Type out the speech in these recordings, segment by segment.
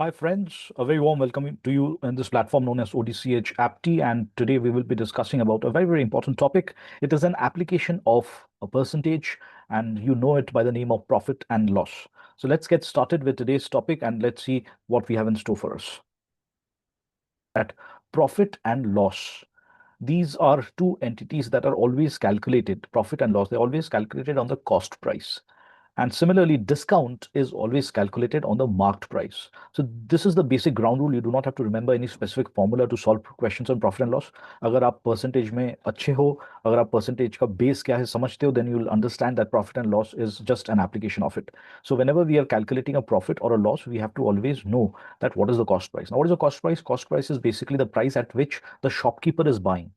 Hi, friends. A very warm welcome to you in this platform known as ODCH Apti. And today we will be discussing about a very, very important topic. It is an application of a percentage, and you know it by the name of profit and loss. So let's get started with today's topic and let's see what we have in store for us. At profit and loss. These are two entities that are always calculated, profit and loss, they're always calculated on the cost price. And similarly, discount is always calculated on the marked price. So this is the basic ground rule. You do not have to remember any specific formula to solve questions on profit and loss. अगर आप percentage में अच्छे हो, अगर आप percentage का base क्या है समझते हो, then you will understand that profit and loss is just an application of it. So whenever we are calculating a profit or a loss, we have to always know that what is the cost price. Now, what is the cost price? Cost price is basically the price at which the shopkeeper is buying.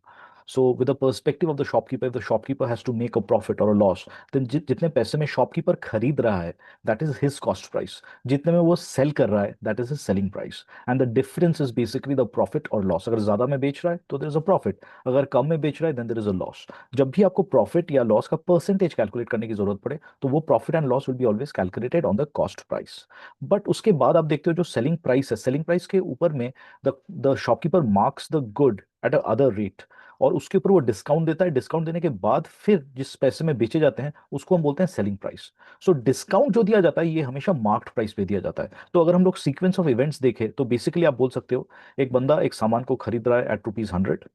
So with the perspective of the shopkeeper, if the shopkeeper has to make a profit or a loss, then जितने पैसे में shopkeeper खरीद रहा है, that is his cost price. जितने में वो sell कर रहा है, that is his selling price. And the difference is basically the profit or loss. अगर ज़्यादा में बेच रहा है, तो there is a profit. अगर कम में बेच रहा है, then there is a loss. जब भी आपको profit या loss का percentage calculate करने की जरूरत पड़े, तो वो profit and loss will be always calculated on the cost price. But उसके बाद आप देखते हो जो selling price है, selling price के ऊपर में the shopkeeper marks the good at a other rate. और उसके ऊपर वो डिस्काउंट देता है, डिस्काउंट देने के बाद फिर जिस पैसे में बेचे जाते हैं उसको हम बोलते हैं सेलिंग प्राइस. सो डिस्काउंट जो दिया जाता है ये हमेशा मार्क्ड प्राइस पे दिया जाता है. तो अगर हम लोग सीक्वेंस ऑफ इवेंट्स देखें तो बेसिकली आप बोल सकते हो एक बंदा एक सामान को खरीद रहा है एट ₹100.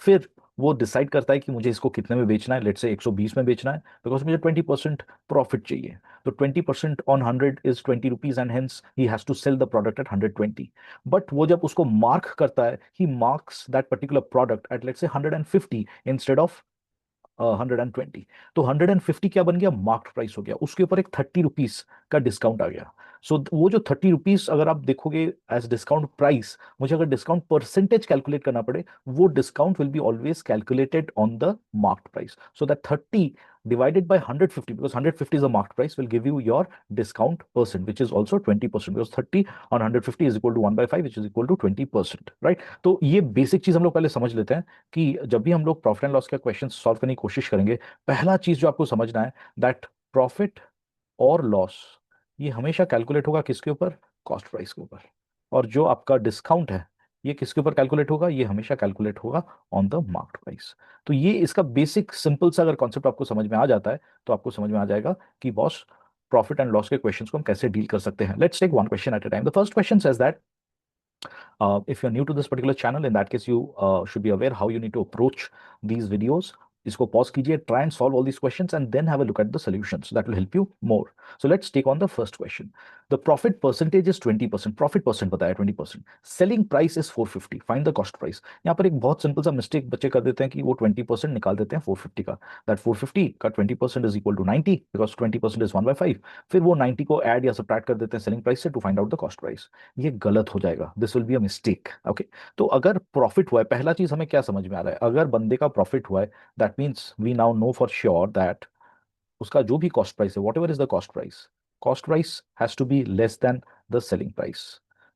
फिर वो डिसाइड करता है कि मुझे इसको कितने में बेचना है, लेट्स से 120 में बेचना है, बिकॉज मुझे 20% प्रॉफिट चाहिए. तो 20% on 100 is ₹20 and hence he has to sell the product at 120. But वो जब उसको मार्क करता है, he marks that particular product at let's say 150 instead of 120. तो 150 क्या बन गया, मार्क्ड प्राइस हो गया. उसके ऊपर एक ₹30 का डिस्काउंट आ गया. सो वो जो ₹30 अगर आप देखोगे एज डिस्काउंट प्राइस, मुझे अगर डिस्काउंट परसेंटेज कैलकुलेट करना पड़े, वो discount will be always calculated on the marked price. So that 30 divided by 150, because 150 is a marked price, will give you your discount percent, which is also 20%, because 30 on 150 is equal to 1 by 5, which is equal to 20%, right? तो ये basic चीज हम लोग पहले समझ लेते हैं कि जब भी हम लोग प्रॉफिट एंड लॉस का क्वेश्चन सॉल्व करने की कोशिश करेंगे, पहला चीज जो आपको समझना है दैट प्रॉफिट और लॉस ये हमेशा कैलकुलेट होगा किसके ऊपर, कॉस्ट प्राइस के ऊपर. और जो आपका डिस्काउंट है ये किसके ऊपर कैलकुलेट होगा, ये हमेशा कैलकुलेट होगा ऑन द मार्क्ड प्राइस. तो ये इसका बेसिक सिंपल सा अगर कॉन्सेप्ट आपको समझ में आ जाता है तो आपको समझ में आ जाएगा कि बॉस प्रॉफिट एंड लॉस के क्वेश्चंस को हम कैसे डील कर सकते हैं. Let's take one question at a time. The first question says that if you're new to this particular channel, in that case you should be aware how you need to approach these videos. इसको pause कीजिए, try and solve all these questions and then have a look at the solutions. That will help you more. So let's take on the first question. The profit percentage is 20%. Profit percent बताया 20%. Selling price is 450. Find the cost price. यहाँ पर एक बहुत simple सा mistake बच्चे कर देते हैं कि वो 20% निकाल देते हैं 450 का. That 450 का 20% is equal to 90 because 20% is 1 by 5. फिर वो 90 को ऐड या सब्ट्रैक्ट कर देते हैं सेलिंग प्राइस से to find out the cost price. ये गलत हो जाएगा. This will be a mistake. Okay, तो अगर प्रॉफिट हुआ है, पहला चीज हमें क्या समझ में आ रहा है, अगर बंदे का प्रॉफिट हुआ है that means we now know for sure that उसका जो भी कॉस्ट प्राइस है, whatever is the cost price has to be less than the selling price,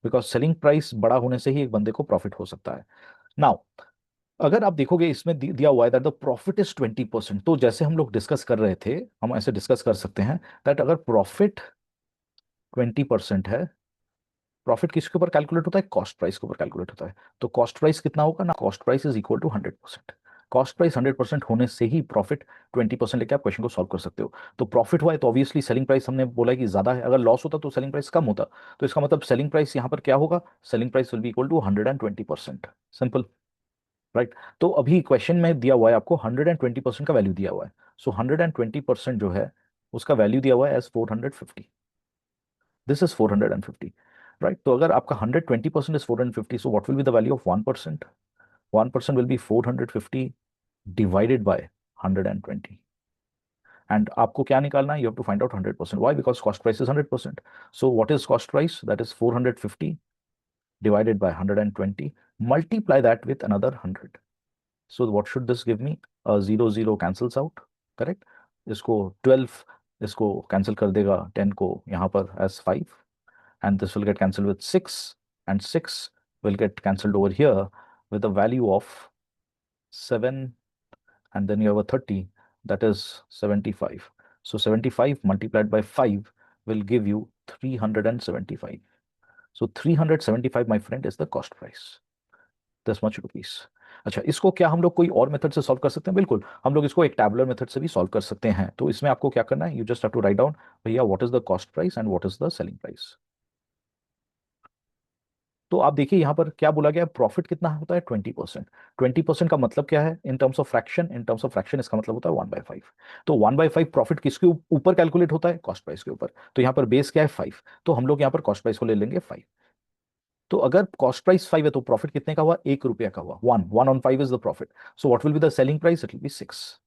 because selling price बड़ा होने से ही एक बंदे को प्रॉफिट हो सकता है. नाउ अगर आप देखोगे इसमें दिया हुआ है दैट द प्रॉफिट इज 20%, तो जैसे हम लोग डिस्कस कर रहे थे हम ऐसे डिस्कस कर सकते हैं दैट अगर प्रॉफिट 20% है, प्रॉफिट किसके ऊपर कैलकुलेट होता है, कॉस्ट प्राइस के ऊपर कैलकुलेट होता है. तो कॉस्ट प्राइस कितना होगा ना, cost price is equal to 100%. Cost price 100% होने से ही प्रॉफिट 20% लेके आप क्वेश्चन को सॉल्व कर सकते हो. तो प्रॉफिट हुआ है तो ऑब्वियसली सेलिंग प्राइस हमने बोला है कि ज्यादा है, अगर लॉस होता तो सेलिंग प्राइस कम होता. तो इसका मतलब सेलिंग प्राइस यहाँ पर क्या होगा, selling price will be equal to 120%. Simple, right? तो अभी क्वेश्चन में दिया हुआ है आपको 120% का वैल्यू दिया हुआ है. सो 120% जो है उसका वैल्यू दिया हुआ है एज 450. This is 450, right? तो अगर आपका 120% is 450, so what will be the value of 1%? 1% will be 450 divided by 120. And आपको क्या निकालना है, you have to find out 100%. Why? Because cost price is 100%. So what is cost price, that is 450 divided by 120, multiply that with another 100. So what should this give me? 0 0 cancels out, correct? इसको 12 इसको cancel कर देगा 10 को यहाँ पर as 5, and this will get cancelled with 6, and 6 will get cancelled over here with a value of 7, and then you have a 30, that is 75. So 75 multiplied by 5 will give you 375. So 375 my friend is the cost price, this much rupees. अच्छा, इसको क्या हम लोग कोई और method से solve कर सकते हैं? बिल्कुल, हम लोग इसको एक टैबुलर मेथड से भी सॉल्व कर सकते हैं। तो इसमें आपको क्या करना है, you just have to write down भैया what is the cost price and what is the selling price. तो आप देखिए यहाँ पर क्या बोला गया है, प्रॉफिट कितना होता है 20%। 20% का मतलब क्या है in terms of fraction? In terms of fraction इसका मतलब होता है 1/5। तो 1/5 प्रॉफिट किसके ऊपर कैलकुलेट होता है? कॉस्ट प्राइस के ऊपर। तो यहाँ पर बेस क्या है 5, तो हम लोग यहाँ पर कॉस्ट प्राइस को ले लेंगे 5। तो अगर कॉस्ट प्राइस 5 है तो प्रॉफिट कितने का हुआ? 1 रुपया का हुआ। 1 on 5 is the profit. So what will be the selling price? It will be 6।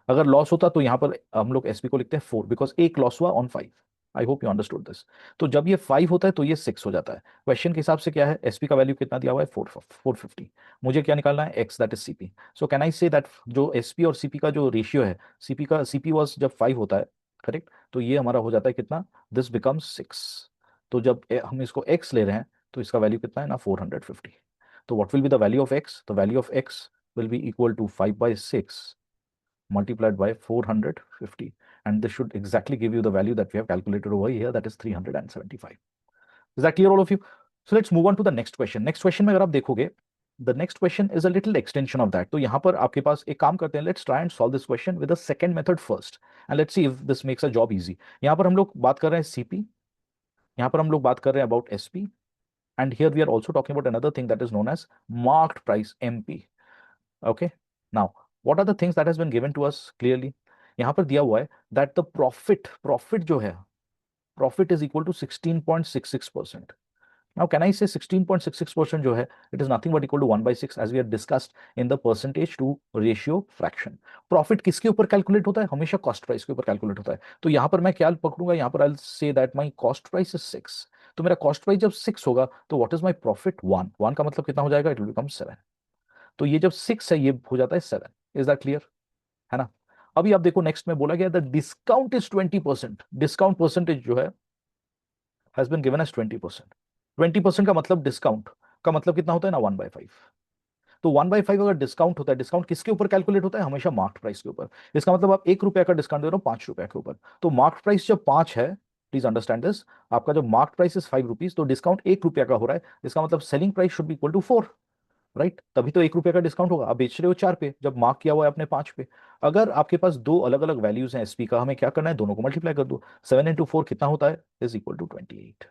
अगर लॉस होता तो यहाँ पर हम लोग एसपी को लिखते हैं 4, बिकॉज एक लॉस हुआ on 5। I hope you understood this. तो जब ये 5 होता है तो ये 6 हो जाता है। क्वेश्चन के हिसाब से क्या है, एसपी का वैल्यू कितना दिया हुआ है? 450। मुझे क्या निकालना है? X, that is CP. So can I say that जो एसपी और सीपी का जो रेशियो है, सीपी वॉज जब 5 होता है, करेक्ट, तो ये हमारा हो जाता है कितना? This becomes 6। तो जब हम इसको एक्स ले रहे हैं तो इसका वैल्यू कितना है ना? 450। तो what will be the value of x? The value of x will be equal to 5/6 multiplied by 450, and this should exactly give you the value that we have calculated over here, that is 375. Is that clear all of you? So let's move on to the next question. Next question में अगर आप देखोगे, the next question is a little extension of that. तो यहाँ पर आपके पास एक काम करते हैं, let's try and solve this question with the second method first and let's see if this makes a job easy. यहाँ पर हम लोग बात कर रहे हैं CP, यहाँ पर हम लोग बात कर रहे हैं about SP, and here we are also talking about another thing that is known as marked price MP. Okay, now what are the things that has been given to us clearly? यहां पर दिया हुआ है that the profit जो है, profit is equal to 16.66%. Now can I say 16.66% जो है, it is nothing but equal to 1/6 as we had discussed in the percentage to ratio fraction. Profit किसके ऊपर कैलकुलेट होता है? हमेशा कॉस्ट प्राइस के ऊपर कैलकुलेट होता है। तो यहां पर मैं क्या पकड़ूंगा, यहां पर I'll say that my cost price is 6। तो मेरा कॉस्ट प्राइस जब 6 होगा तो व्हाट इज माई प्रॉफिट? 1। 1 का मतलब कितना हो जाएगा? It will become 7। तो ये जब 6 है ये हो जाता है 7। Is that clear? है ना? अभी आप देखो नेक्स्ट में बोला गया the discount is 20%। Discount percentage जो है हैज बीन गिवन एज 20%। 20% का मतलब डिस्काउंट का मतलब कितना होता है ना? 1/5। तो 1/5 अगर डिस्काउंट होता है, डिस्काउंट किसके ऊपर कैलकुलेट होता है? हमेशा मार्क प्राइस के ऊपर। इसका मतलब आप 1 रुपया का डिस्काउंट दे रहे हो 5 रुपया के ऊपर। तो मार्क प्राइस जब 5 है, प्लीज अंडरस्टैंड दिस, आपका जो मार्क प्राइस इज 5 रुपीज, तो डिस्काउंट 1 रुपया का हो रहा है, इसका मतलब selling price should be equal to 4। Right, तभी तो 1 रुपये का डिस्काउंट होगा। आप बेच रहे हो 4 पे, जब मार्क किया हुआ है आपने 5 पे। अगर आपके पास दो अलग अलग वैल्यूज हैं एसपी का, हमें क्या करना है? दोनों को मल्टीप्लाई कर दो। 7 into 4 कितना होता है? Is equal to 28।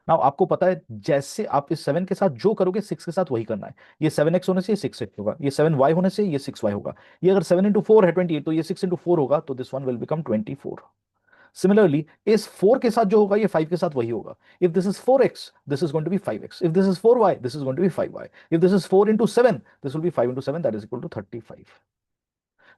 नाउ आपको पता है जैसे आप इस 7 के साथ जो करोगे 6 के साथ वही करना है। ये 7x होने से ये 6x होगा, ये 7y होने से ये 6y होगा। ये अगर 7 into 4 है 28, तो ये 6 into 4 होगा, तो this one will become 24। Similarly इस 4 के साथ जो होगा ये 5 के साथ वही होगा। If this is 4x, this is going to be 5x। If this is 4y, this is going to be 5y। If this is 4 into 7, this will be 5 into 7, that is equal to 35।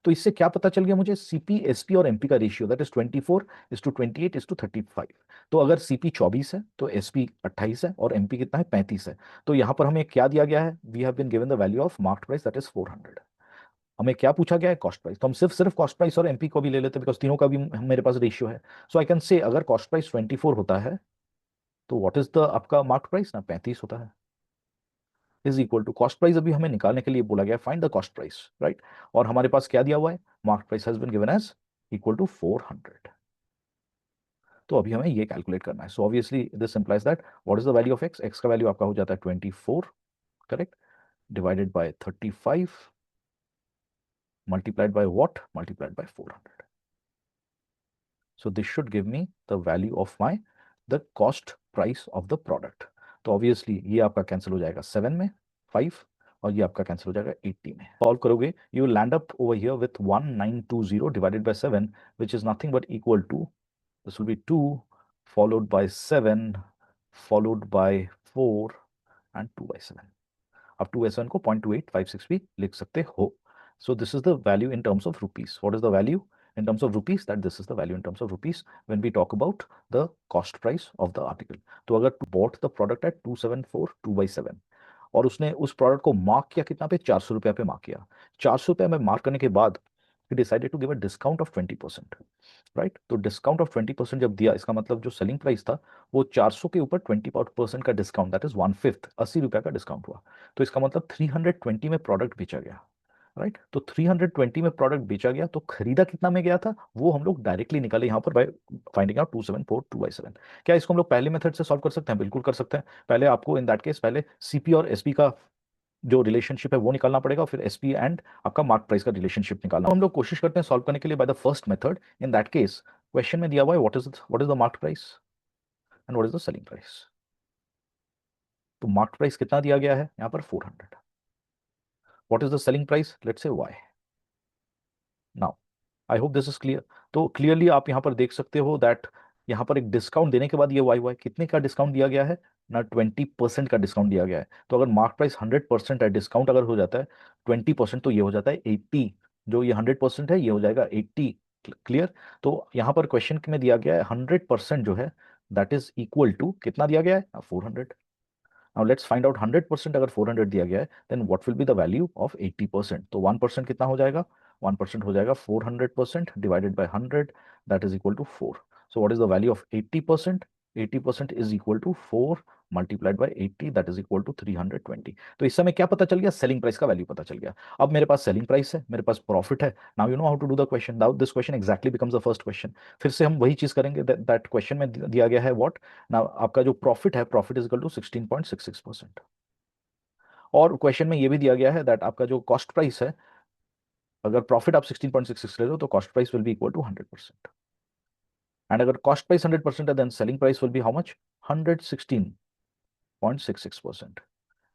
तो इससे क्या पता चल गया मुझे? CP, SP और MP का ratio that is 24:28:35। तो अगर सीपी 24 है तो एसपी 28 है और एमपी कितना है? 35 है। तो यहां पर हमें क्या दिया गया है? We have been given the value of market price that is 400। हमें क्या पूछा गया है? Cost price. तो हम सिर्फ सिर्फ कॉस्ट प्राइस और एमपी को भी ले लेते हैं बिकॉज तीनों का भी मेरे पास रेशियो है। सो आई कैन से अगर कॉस्ट प्राइस 24 होता है तो व्हाट इज द आपका मार्केट प्राइस ना? 35 होता है। Is equal to cost price अभी हमें निकालने के लिए बोला गया find the cost price, right. और हमारे पास क्या दिया हुआ है? Market price has been given as equal to 400। तो अभी हमें ये कैलकुलेट करना है। So obviously this implies that what is the value of X? X का वैल्यू आपका हो जाता है 24, correct, divided by 35 multiplied by what? Multiplied by 400। So this should give me the value of my the cost price of the product. तो obviously ये आपका cancel हो जाएगा 7 में, 5, और ये आपका कैंसिल हो जाएगा 80 में। सॉल्व करोगे you will land up over here with 1920 divided by 7, which is nothing but equal to, this will be 2 followed by 7 followed by 4 and 2/7। आप 2/7 को 0.2856 भी लिख सकते हो। So this is the value in terms of rupees. What is the value in terms of rupees? That this is the value in terms of rupees when we talk about the cost price of the article. तो अगर bought the product at 274 2/7 और उसने उस product को mark किया कितना पे? 400 रुपया पे मार्क किया। 400 रुपया में मार्क करने के बाद he decided to give a discount of 20%, right. तो डिस्काउंट ऑफ 20% जब दिया, इसका मतलब जो सेलिंग प्राइस था वो 400 के ऊपर 20% का डिस्काउंट, दैट इज 1/5, 80 रुपया का डिस्काउंट हुआ। तो इसका मतलब 320 में प्रोडक्ट बेचा गया। राइट। तो 320 में प्रोडक्ट बेचा गया, तो खरीदा कितना में गया था वो हम लोग डायरेक्टली निकाले यहाँ पर बाय फाइंडिंग आउट 2742/7। क्या इसको हम लोग पहले मेथड से सॉल्व कर सकते हैं? बिल्कुल कर सकते हैं। पहले आपको इन दैट केस पहले सीपी और एसपी का जो रिलेशनशिप है वो निकालना पड़ेगा, फिर एसपी एंड आपका मार्क प्राइस का रिलेशनशिप निकालना। हम लोग कोशिश करते हैं सॉल्व करने के लिए by the first method. In that case question में दिया हुआ है what is the mark price and what is the selling price. तो मार्क प्राइस कितना दिया गया है यहाँ पर? 400। What is the selling price? Let's say Y. Now I hope this is clear. तो क्लियरली आप यहाँ पर देख सकते हो दैट यहाँ पर एक डिस्काउंट देने के बाद ये वाई वाई कितने का डिस्काउंट दिया गया है ना? 20% का डिस्काउंट दिया गया है। तो अगर मार्क प्राइस 100% है, डिस्काउंट अगर हो जाता है 20%, तो ये हो जाता है 80। जो ये 100% है ये हो जाएगा 80। क्लियर। तो यहाँ पर क्वेश्चन में दिया गया है 100% जो है दैट इज इक्वल टू कितना दिया गया है? 400। नाउ लेट्स फाइंड आउट 100% अगर 400 दिया गया है then what will be the value of 80%। तो 1% कितना हो जाएगा? 1% हो जाएगा 400% divided by 100, that is equal to 4। So what is the value of 80%? 80% is equal to 4 multiplied by 80, that is equal to 320। तो इस समय क्या पता चल गया? सेलिंग प्राइस का वैल्यू पता चल गया। अब मेरे पास सेलिंग प्राइस है, मेरे पास प्रॉफिट है। Now you know how to do the question. Now this question exactly becomes the first question. फिर से हम वही चीज करेंगे दैट क्वेश्चन में दिया गया है व्हाट ना, आपका जो प्रॉफिट है, प्रॉफिट इज इक्वल टू 16.66%। और क्वेश्चन में ये भी दिया गया है दैट आपका जो कॉस्ट प्राइस है, अगर प्रॉफिट आप 16.66 ले लो तो cost price will be equal to 100%। And अगर कॉस्ट प्राइस 100% है then selling price will be how much? 116.66%।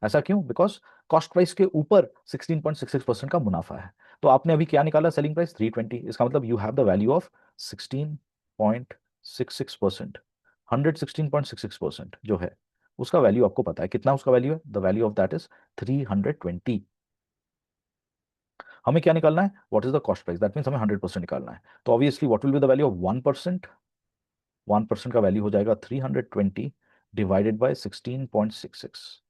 ऐसा क्यों? बिकॉज कॉस्ट प्राइस के ऊपर 16.66% का मुनाफा है। तो आपने अभी क्या निकाला? Selling price 320। इसका मतलब you have the value of 16.66%। 116.66% जो है उसका वैल्यू आपको पता है कितना उसका वैल्यू है? The value of that is 320। हमें क्या निकालना है? What is the cost price? That means हमें 100% निकालना है। तो obviously what will be the value of 1%? 1% का वैल्यू हो जाएगा 320 divided by 16.66,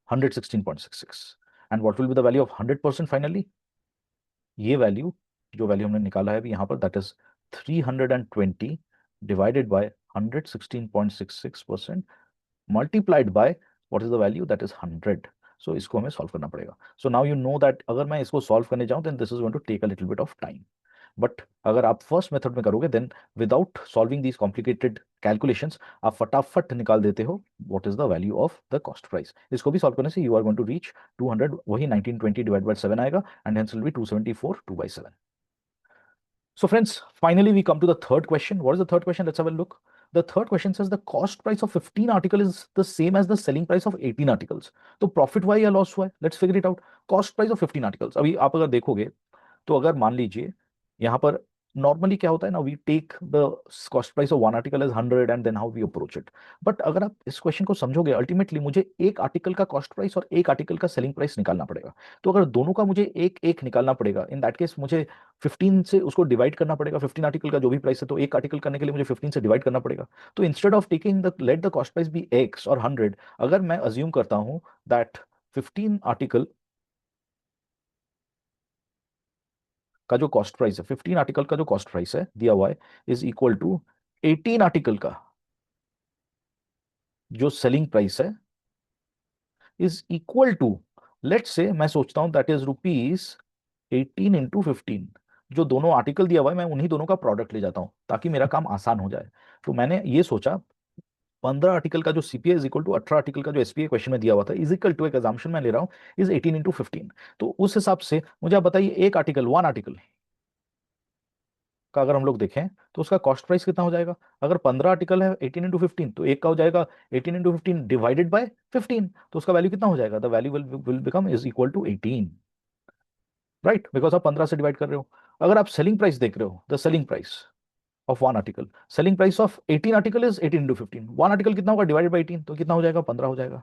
116.66। And what will be the value of 100% finally? ये वैल्यू जो वैल्यू हमने निकाला है अभी यहाँ पर that is 320 divided by 116.66% multiplied by what is the value? That is 100। So इसको हमें सॉल्व करना पड़ेगा। So now you know that अगर मैं इसको सॉल्व करने जाऊं then this is going to take a little bit of time. But अगर आप फर्स्ट मेथड में करोगे then without solving these complicated calculations आप फटाफट निकाल देते हो what is the value of the cost price. इसको भी सॉल्व करने से you are going to reach 200, वही 1920 डिवाइड बाय 7 आएगा and hence will be 274 2/7। So friends, finally we come to the third question. What is the third question? Let's have a look. The third question says the cost price of 15 articles is the same as the selling price of 18 articles. तो profit हुआ या loss हुआ है? Let's figure it out. Cost price of 15 articles. अभी आप अगर देखोगे तो अगर मान लीजिए यहाँ पर नॉर्मली क्या होता है ना, we take the cost price of one article as 100 and then how we approach it. But अगर आप इस क्वेश्चन को समझोगे अल्टीमेटली मुझे एक आर्टिकल का कॉस्ट प्राइस और एक आर्टिकल का सेलिंग प्राइस निकालना पड़ेगा। तो अगर दोनों का मुझे एक एक निकालना पड़ेगा इन दैट केस मुझे 15 से उसको डिवाइड करना पड़ेगा। 15 आर्टिकल का जो भी प्राइस है तो एक आर्टिकल करने के लिए मुझे 15 से डिवाइड करना पड़ेगा। तो instead of taking the let the cost price be X और 100, अगर मैं अज्यूम करता हूं दैट 15 आर्टिकल का जो कॉस्ट प्राइस है, 15 आर्टिकल का जो कॉस्ट प्राइस है दिया हुआ है इज इक्वल टू 18 आर्टिकल का जो सेलिंग प्राइस है is equal to, let's say मैं सोचता हूं दैट इज रुपीज 18 इंटू 15। जो दोनों आर्टिकल दिया हुआ है मैं उन्हीं दोनों का प्रोडक्ट ले जाता हूं ताकि मेरा काम आसान हो जाए। तो मैंने ये सोचा 15 आर्टिकल का जो सीपीए इज इक्वल टू 18 आर्टिकल का जो एसपीए क्वेश्चन में दिया हुआ था इज इक्वल टू, एक एग्जाम्पशन मैं ले रहा हूं, इज 18 इंटू 15। तो उस हिसाब से मुझे आप बताइए एक आर्टिकल, वन आर्टिकल का अगर हम लोग देखें तो उसका कॉस्ट प्राइस कितना हो जाएगा? अगर 15 आर्टिकल है 18 इंटू 15 तो एक का हो जाएगा 18 इंटू 15 डिवाइडेड बाय 15, तो उसका वैल्यू कितना हो जाएगा? The value will become is equal to 18, right, because आप 15 से डिवाइड कर रहे हो। अगर आप सेलिंग प्राइस देख रहे हो, the selling price of one article, selling price of 18 article is 18 into 15, one article कितना होगा डिवाइडेड बाई 18, तो कितना हो जाएगा? 15 हो जाएगा।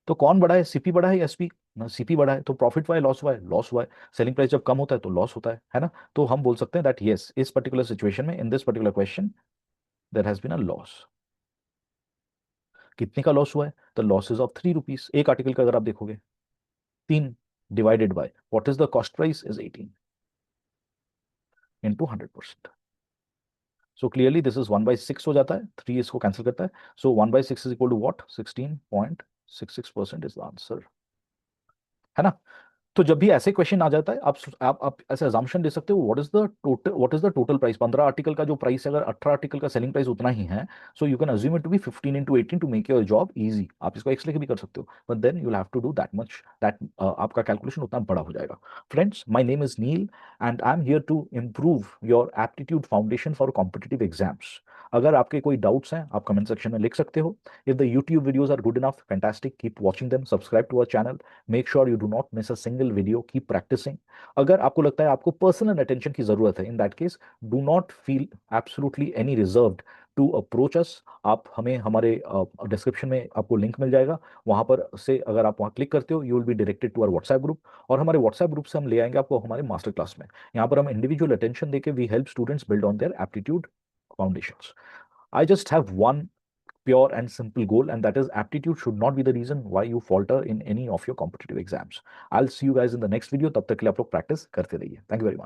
तो कौन बड़ा है, सीपी बड़ा है या एसपी? ना, सीपी बड़ा है। तो प्रॉफिट हुआ है लॉस हुआ है? लॉस हुआ है। सेलिंग प्राइस जब कम होता है तो लॉस होता है ना। तो हम बोल सकते हैं दैट यस इस पर्टिकुलर सिचुएशन में in this particular question there has been a loss. कितने का लॉस हुआ है? The loss is of 3 rupees. एक आर्टिकल का अगर आप देखोगे 3 divided by what is the cost price is 18 into 100%। So clearly this is 1/6 हो जाता है, 3 इसको कैंसिल करता है। So 1/6 is equal to what? 16.66% is the answer, है ना। तो जब भी ऐसे क्वेश्चन आ जाता है, आप ऐसे अजम्पशन ले सकते हो, what is the total price. 15 article का जो प्राइस है, अगर 18 आर्टिकल का सेलिंग प्राइस उतना ही है, so you can assume it to be 15 into 18 to make your job easy. आप इसको एक्स लेके भी कर सकते हो, but then you have to do that much, that आपका कैलकुलेशन उतना बड़ा हो जाएगा। Friends, my name is Neel and I am here to improve your aptitude foundation for competitive exams. अगर आपके कोई डाउट्स हैं, आप कमेंट सेक्शन में लिख सकते हो। If the YouTube videos are good enough, fantastic, keep watching them, subscribe to our channel, make sure you do not miss a single video, keep practising. अगर आपको लगता है आपको पर्सनल अटेंशन की जरूरत है, in that case do not feel absolutely any reserved to approach us. आप हमें हमारे डिस्क्रिप्शन में आपको लिंक मिल जाएगा, वहां पर से अगर आप वहां क्लिक करते हो, you will be directed to our WhatsApp group, और हमारे व्हाट्सएप ग्रुप से हम ले आएंगे आपको हमारे मास्टर क्लास में। यहाँ पर हम इंडिविजुअल अटेंशन देके we help students build on their aptitude foundations. I just have one pure and simple goal, and that is aptitude should not be the reason why you falter in any of your competitive exams. I'll see you guys in the next video. तब तक के लिए आप लोग practice करते रहिए। Thank you very much.